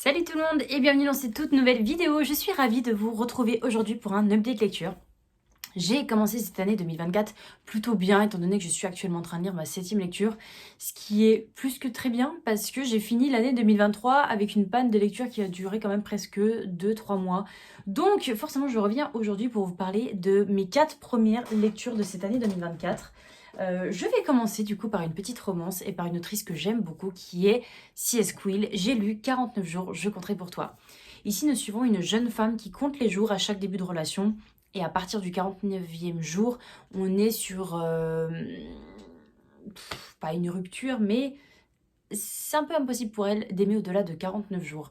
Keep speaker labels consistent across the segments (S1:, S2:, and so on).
S1: Salut tout le monde et bienvenue dans cette toute nouvelle vidéo. Je suis ravie de vous retrouver aujourd'hui pour un update lecture. J'ai commencé cette année 2024 plutôt bien étant donné que je suis actuellement en train de lire ma 7e lecture, ce qui est plus que très bien parce que j'ai fini l'année 2023 avec une panne de lecture qui a duré quand même presque 2-3 mois. Donc forcément je reviens aujourd'hui pour vous parler de mes 4 premières lectures de cette année 2024. Je vais commencer du coup par une petite romance et par une autrice que j'aime beaucoup qui est C.S. Quill. J'ai lu 49 jours, je compterai pour toi. Ici nous suivons une jeune femme qui compte les jours à chaque début de relation. Et à partir du 49e jour, on est sur... pas une rupture, mais c'est un peu impossible pour elle d'aimer au-delà de 49 jours.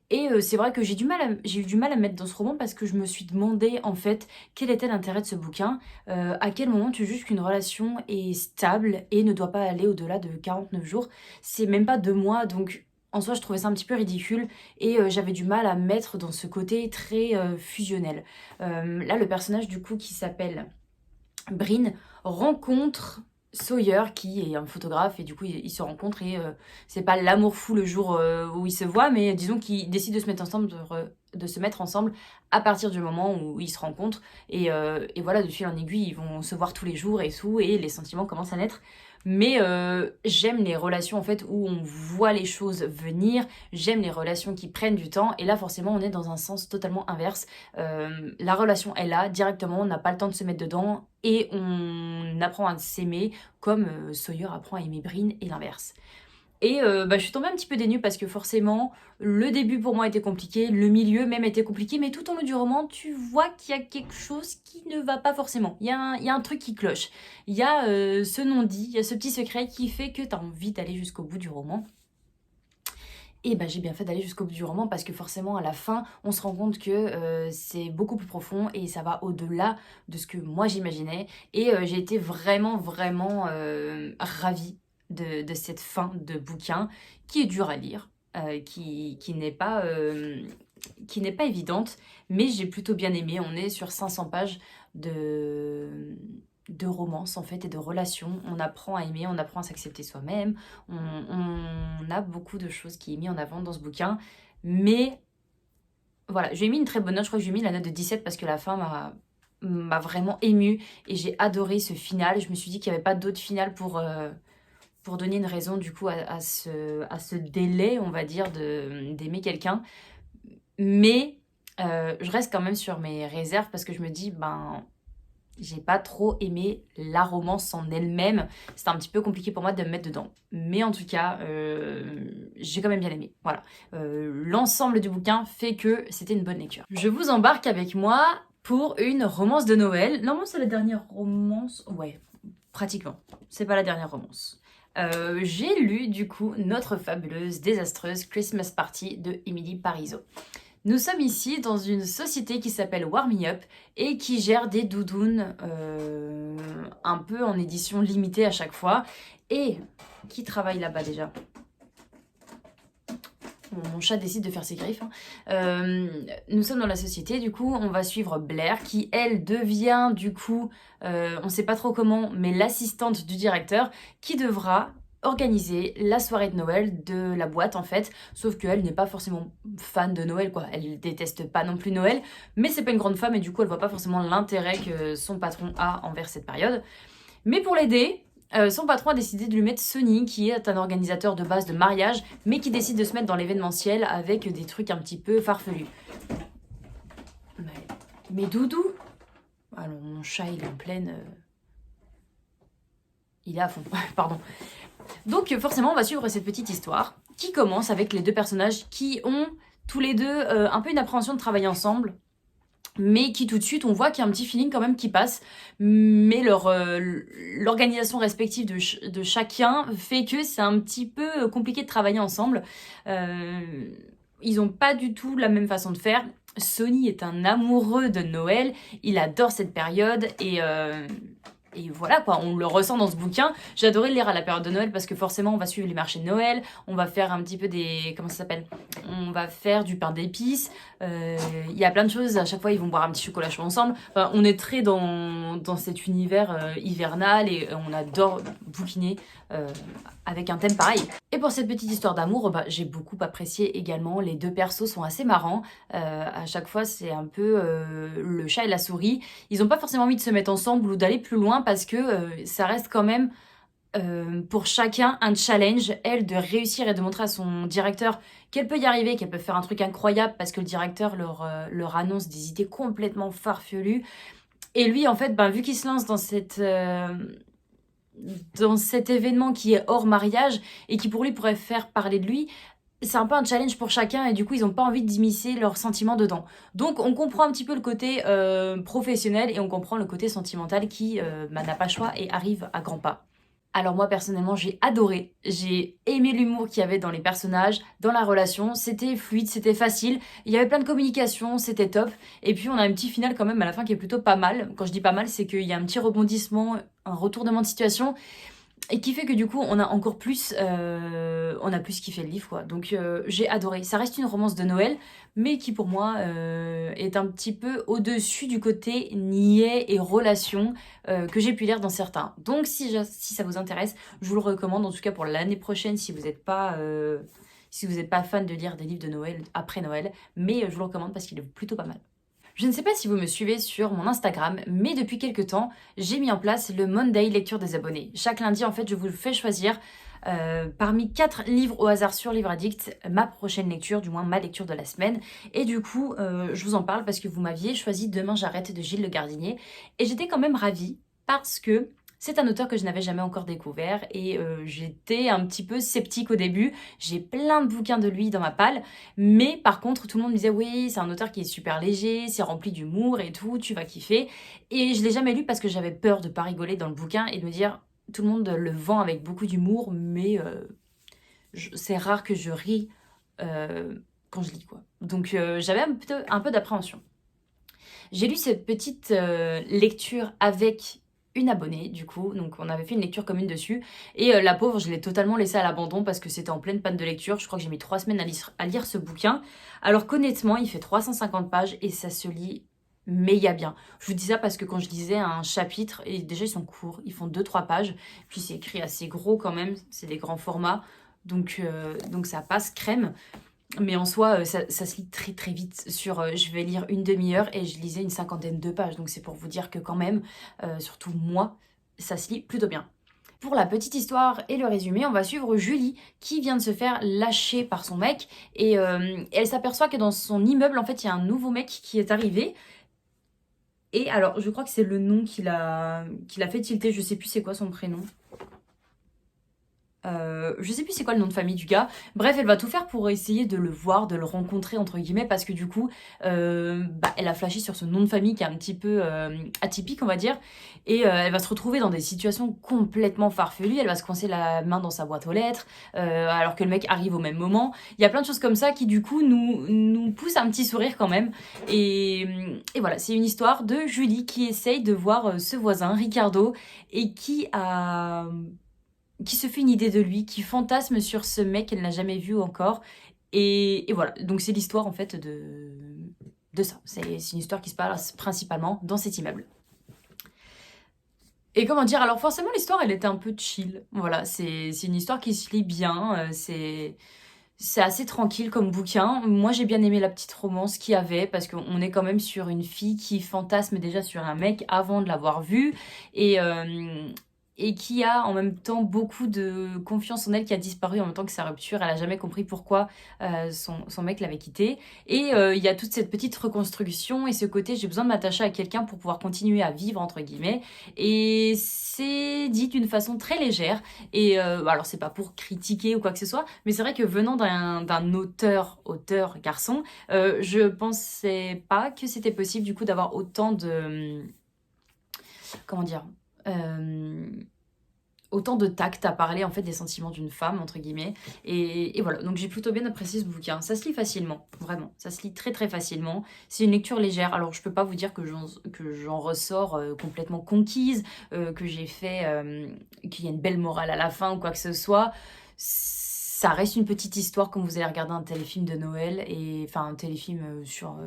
S1: Et c'est vrai que j'ai eu du mal à me mettre dans ce roman parce que je me suis demandé en fait quel était l'intérêt de ce bouquin, à quel moment tu juges qu'une relation est stable et ne doit pas aller au-delà de 49 jours. C'est même pas 2 mois, donc en soi je trouvais ça un petit peu ridicule et j'avais du mal à me mettre dans ce côté très fusionnel. Là le personnage du coup qui s'appelle Bryn rencontre Sawyer qui est un photographe et du coup ils se rencontrent et c'est pas l'amour fou le jour où ils se voient, mais disons qu'ils décident de se mettre ensemble, de se mettre ensemble à partir du moment où ils se rencontrent et voilà, de fil en aiguille ils vont se voir tous les jours et tout et les sentiments commencent à naître. Mais j'aime les relations en fait où on voit les choses venir, j'aime les relations qui prennent du temps et là forcément on est dans un sens totalement inverse. La relation est là directement, on n'a pas le temps de se mettre dedans et on apprend à s'aimer comme Sawyer apprend à aimer Bryn et l'inverse. Et je suis tombée un petit peu dénue parce que forcément, le début pour moi était compliqué, le milieu même était compliqué, mais tout au long du roman, tu vois qu'il y a quelque chose qui ne va pas forcément. Il y a un truc qui cloche. Il y a ce non-dit, il y a ce petit secret qui fait que tu as envie d'aller jusqu'au bout du roman. Et j'ai bien fait d'aller jusqu'au bout du roman parce que forcément à la fin on se rend compte que c'est beaucoup plus profond et ça va au-delà de ce que moi j'imaginais et j'ai été vraiment ravie de cette fin de bouquin qui est dure à lire, qui n'est pas évidente, mais j'ai plutôt bien aimé. On est sur 500 pages de romance en fait et de relations. On apprend à aimer, on apprend à s'accepter soi-même. On a beaucoup de choses qui est mis en avant dans ce bouquin. Mais voilà, j'ai mis une très bonne note. Je crois que j'ai mis la note de 17 parce que la fin m'a vraiment émue et j'ai adoré ce final. Je me suis dit qu'il n'y avait pas d'autre final pour donner une raison du coup à ce délai, on va dire, d'aimer quelqu'un. Mais je reste quand même sur mes réserves parce que je me dis, j'ai pas trop aimé la romance en elle-même. C'était un petit peu compliqué pour moi de me mettre dedans. Mais en tout cas, j'ai quand même bien aimé. Voilà. L'ensemble du bouquin fait que c'était une bonne lecture. Je vous embarque avec moi pour une romance de Noël. Normalement, c'est la dernière romance. Ouais, pratiquement. C'est pas la dernière romance. J'ai lu du coup Notre fabuleuse, désastreuse Christmas Party de Emily Parizeau. Nous sommes ici dans une société qui s'appelle Warm Me Up et qui gère des doudounes un peu en édition limitée à chaque fois. Et qui travaille là-bas déjà? Mon chat décide de faire ses griffes. Nous sommes dans la société, du coup, on va suivre Blair qui, elle, devient, du coup, on sait pas trop comment, mais l'assistante du directeur qui devra organiser la soirée de Noël de la boîte en fait, sauf qu'elle n'est pas forcément fan de Noël quoi, elle déteste pas non plus Noël, mais c'est pas une grande femme et du coup elle voit pas forcément l'intérêt que son patron a envers cette période. Mais pour l'aider, son patron a décidé de lui mettre Sonny, qui est un organisateur de base de mariage, mais qui décide de se mettre dans l'événementiel avec des trucs un petit peu farfelus. Mais Doudou, alors mon chat il est en pleine... Il est à fond, pardon. Donc forcément on va suivre cette petite histoire qui commence avec les deux personnages qui ont tous les deux un peu une appréhension de travailler ensemble, mais qui tout de suite on voit qu'il y a un petit feeling quand même qui passe, mais l'organisation respective de chacun fait que c'est un petit peu compliqué de travailler ensemble. Ils ont pas du tout la même façon de faire. Sonny est un amoureux de Noël, il adore cette période et Et voilà quoi, on le ressent dans ce bouquin. J'ai adoré le lire à la période de Noël parce que forcément on va suivre les marchés de Noël, on va faire un petit peu des... comment ça s'appelle? On va faire du pain d'épices, il y a plein de choses, à chaque fois ils vont boire un petit chocolat chaud ensemble. Enfin, on est très dans cet univers hivernal et on adore bouquiner euh, avec un thème pareil. Et pour cette petite histoire d'amour, bah, j'ai beaucoup apprécié également. Les deux persos sont assez marrants. À chaque fois c'est un peu le chat et la souris. Ils n'ont pas forcément envie de se mettre ensemble ou d'aller plus loin parce que ça reste quand même pour chacun un challenge, elle, de réussir et de montrer à son directeur qu'elle peut y arriver, qu'elle peut faire un truc incroyable parce que le directeur leur annonce des idées complètement farfelues. Et lui, en fait, ben, vu qu'il se lance dans cet événement qui est hors mariage et qui pour lui pourrait faire parler de lui, c'est un peu un challenge pour chacun et du coup ils n'ont pas envie d'immiscer leurs sentiments dedans. Donc on comprend un petit peu le côté professionnel et on comprend le côté sentimental qui bah, n'a pas le choix et arrive à grands pas. Alors moi personnellement j'ai adoré, j'ai aimé l'humour qu'il y avait dans les personnages, dans la relation, c'était fluide, c'était facile, il y avait plein de communication, c'était top. Et puis on a un petit final quand même à la fin qui est plutôt pas mal. Quand je dis pas mal, c'est qu'il y a un petit rebondissement, un retournement de situation et qui fait que du coup on a plus kiffé le livre quoi. Donc j'ai adoré. Ça reste une romance de Noël, mais qui pour moi est un petit peu au-dessus du côté niais et relation que j'ai pu lire dans certains. Donc si ça vous intéresse, je vous le recommande en tout cas pour l'année prochaine si vous n'êtes pas fan de lire des livres de Noël après Noël, mais je vous le recommande parce qu'il est plutôt pas mal. Je ne sais pas si vous me suivez sur mon Instagram, mais depuis quelques temps, j'ai mis en place le Monday lecture des abonnés. Chaque lundi, en fait, je vous fais choisir parmi 4 livres au hasard sur Livre Addict, ma prochaine lecture, du moins ma lecture de la semaine. Et du coup, je vous en parle parce que vous m'aviez choisi Demain j'arrête de Gilles Le Gardinier. Et j'étais quand même ravie parce que c'est un auteur que je n'avais jamais encore découvert et j'étais un petit peu sceptique au début. J'ai plein de bouquins de lui dans ma palle, mais par contre, tout le monde me disait oui, c'est un auteur qui est super léger, c'est rempli d'humour et tout, tu vas kiffer. Et je l'ai jamais lu parce que j'avais peur de pas rigoler dans le bouquin et de me dire tout le monde le vend avec beaucoup d'humour, mais c'est rare que je ris quand je lis quoi. Donc j'avais un peu d'appréhension. J'ai lu cette petite lecture avec une abonnée du coup, donc on avait fait une lecture commune dessus et la pauvre je l'ai totalement laissée à l'abandon parce que c'était en pleine panne de lecture. Je crois que j'ai mis 3 semaines à lire ce bouquin alors qu'honnêtement il fait 350 pages et ça se lit méga bien. Je vous dis ça parce que quand je lisais un chapitre, et déjà ils sont courts, ils font 2-3 pages, puis c'est écrit assez gros quand même, c'est des grands formats, donc ça passe crème. Mais en soi, ça se lit très très vite. Je vais lire une demi-heure et je lisais une cinquantaine de pages. Donc c'est pour vous dire que quand même, surtout moi, ça se lit plutôt bien. Pour la petite histoire et le résumé, on va suivre Julie qui vient de se faire lâcher par son mec. Et elle s'aperçoit que dans son immeuble, en fait, il y a un nouveau mec qui est arrivé. Et alors, je crois que c'est le nom qu'il a fait tilter. Je sais plus c'est quoi son prénom. Je sais plus c'est quoi le nom de famille du gars. Bref, elle va tout faire pour essayer de le voir, de le rencontrer entre guillemets, parce que du coup, elle a flashé sur ce nom de famille qui est un petit peu atypique, on va dire. Et elle va se retrouver dans des situations complètement farfelues. Elle va se coincer la main dans sa boîte aux lettres, alors que le mec arrive au même moment. Il y a plein de choses comme ça qui du coup nous poussent un petit sourire quand même. Et voilà, c'est une histoire de Julie qui essaye de voir ce voisin, Ricardo, et qui se fait une idée de lui, qui fantasme sur ce mec qu'elle n'a jamais vu encore. Et voilà, donc c'est l'histoire en fait de ça. C'est une histoire qui se passe principalement dans cet immeuble. Et comment dire, alors forcément l'histoire elle était un peu chill. Voilà, c'est une histoire qui se lit bien, c'est assez tranquille comme bouquin. Moi, j'ai bien aimé la petite romance qu'il y avait parce qu'on est quand même sur une fille qui fantasme déjà sur un mec avant de l'avoir vu. Et, et qui a en même temps beaucoup de confiance en elle qui a disparu en même temps que sa rupture. Elle a jamais compris pourquoi son mec l'avait quittée. Et il y a toute cette petite reconstruction et ce côté j'ai besoin de m'attacher à quelqu'un pour pouvoir continuer à vivre entre guillemets. Et c'est dit d'une façon très légère. Et alors c'est pas pour critiquer ou quoi que ce soit, mais c'est vrai que venant d'un auteur garçon, je pensais pas que c'était possible du coup d'avoir autant de comment dire autant de tact à parler en fait des sentiments d'une femme entre guillemets et voilà, donc j'ai plutôt bien apprécié ce bouquin. Ça se lit facilement, vraiment, ça se lit très très facilement. C'est une lecture légère, alors je peux pas vous dire que j'en ressors complètement conquise, que j'ai fait, qu'il y a une belle morale à la fin ou quoi que ce soit. Ça reste une petite histoire comme vous allez regarder un téléfilm de Noël, et enfin un téléfilm sur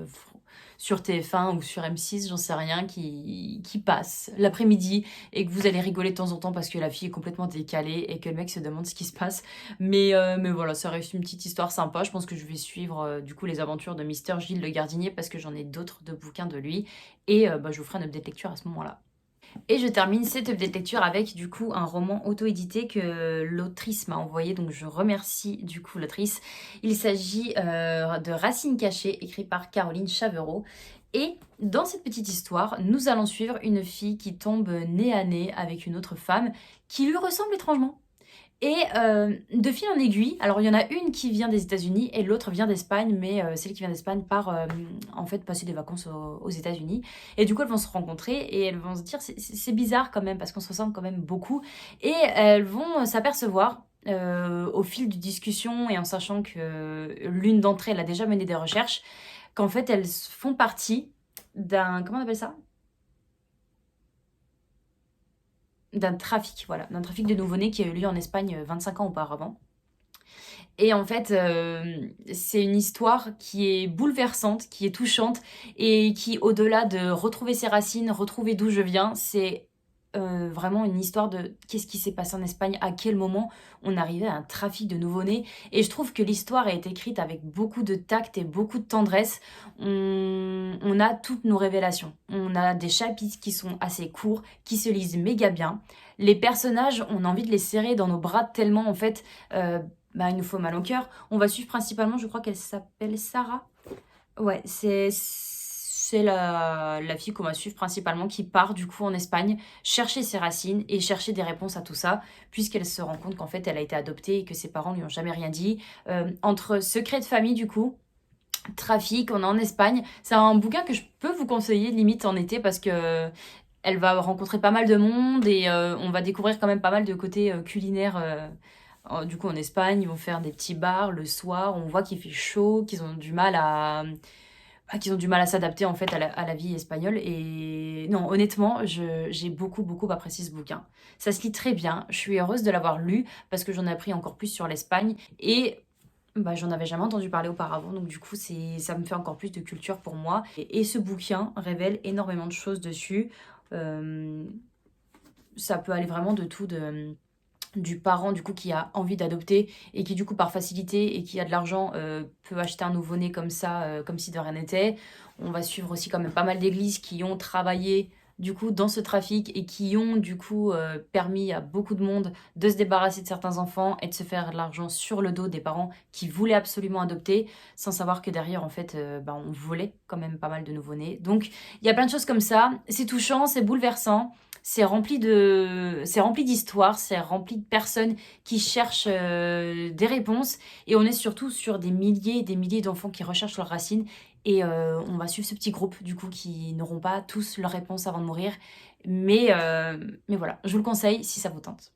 S1: TF1 ou sur M6, j'en sais rien, qui passe l'après-midi et que vous allez rigoler de temps en temps parce que la fille est complètement décalée et que le mec se demande ce qui se passe. Mais voilà, ça reste une petite histoire sympa. Je pense que je vais suivre du coup les aventures de Mister Gilles le Gardinier parce que j'en ai d'autres de bouquins de lui. Et je vous ferai un update lecture à ce moment-là. Et je termine cette update lecture avec du coup un roman auto-édité que l'autrice m'a envoyé, donc je remercie du coup l'autrice. Il s'agit de Racines cachées, écrit par Caroline Chavereau. Et dans cette petite histoire, nous allons suivre une fille qui tombe nez à nez avec une autre femme qui lui ressemble étrangement. Et de fil en aiguille, alors il y en a une qui vient des États-Unis et l'autre vient d'Espagne, mais celle qui vient d'Espagne part en fait passer des vacances aux États-Unis. Et du coup, elles vont se rencontrer et elles vont se dire c'est bizarre quand même parce qu'on se ressemble quand même beaucoup. Et elles vont s'apercevoir au fil de discussion et en sachant que l'une d'entre elles a déjà mené des recherches, qu'en fait elles font partie d'un, comment on appelle ça, d'un trafic, voilà, d'un trafic de nouveau-nés qui a eu lieu en Espagne 25 ans auparavant. Et en fait, c'est une histoire qui est bouleversante, qui est touchante et qui, au-delà de retrouver ses racines, retrouver d'où je viens, c'est vraiment une histoire de qu'est-ce qui s'est passé en Espagne, à quel moment on arrivait à un trafic de nouveau-nés. Et je trouve que l'histoire est écrite avec beaucoup de tact et beaucoup de tendresse. On a toutes nos révélations. On a des chapitres qui sont assez courts, qui se lisent méga bien. Les personnages, on a envie de les serrer dans nos bras tellement, en fait, il nous faut mal au cœur. On va suivre principalement, je crois qu'elle s'appelle Sarah. Ouais, c'est la fille qu'on va suivre principalement qui part du coup en Espagne chercher ses racines et chercher des réponses à tout ça, puisqu'elle se rend compte qu'en fait elle a été adoptée et que ses parents lui ont jamais rien dit. Entre secret de famille du coup, trafic, on est en Espagne. C'est un bouquin que je peux vous conseiller limite en été parce que elle va rencontrer pas mal de monde et on va découvrir quand même pas mal de côtés culinaires. Du coup, en Espagne, ils vont faire des petits bars le soir. On voit qu'il fait chaud, qu'ils ont du mal à, qu'ils ont du mal à s'adapter en fait à la vie espagnole. Et non, honnêtement, j'ai beaucoup, beaucoup apprécié ce bouquin. Ça se lit très bien. Je suis heureuse de l'avoir lu parce que j'en ai appris encore plus sur l'Espagne et j'en avais jamais entendu parler auparavant. Donc du coup, ça me fait encore plus de culture pour moi. Et ce bouquin révèle énormément de choses dessus. Euh, Ça peut aller vraiment de tout, du parent du coup qui a envie d'adopter et qui du coup par facilité et qui a de l'argent peut acheter un nouveau-né comme ça, comme si de rien n'était. On va suivre aussi quand même pas mal d'églises qui ont travaillé du coup dans ce trafic et qui ont du coup permis à beaucoup de monde de se débarrasser de certains enfants et de se faire de l'argent sur le dos des parents qui voulaient absolument adopter sans savoir que derrière en fait on volait quand même pas mal de nouveau-nés. Donc il y a plein de choses comme ça, c'est touchant, c'est bouleversant. C'est rempli d'histoires, c'est rempli de personnes qui cherchent des réponses. Et on est surtout sur des milliers et des milliers d'enfants qui recherchent leurs racines. Et on va suivre ce petit groupe, du coup, qui n'auront pas tous leurs réponses avant de mourir. Mais voilà, je vous le conseille si ça vous tente.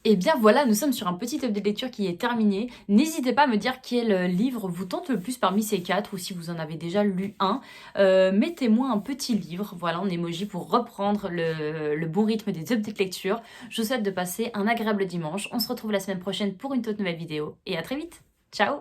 S1: Et bien voilà, nous sommes sur un petit update de lecture qui est terminé. N'hésitez pas à me dire quel livre vous tente le plus parmi ces quatre, ou si vous en avez déjà lu un. Mettez-moi un petit livre, voilà, en emoji pour reprendre le bon rythme des updates de lecture. Je vous souhaite de passer un agréable dimanche. On se retrouve la semaine prochaine pour une toute nouvelle vidéo. Et à très vite. Ciao!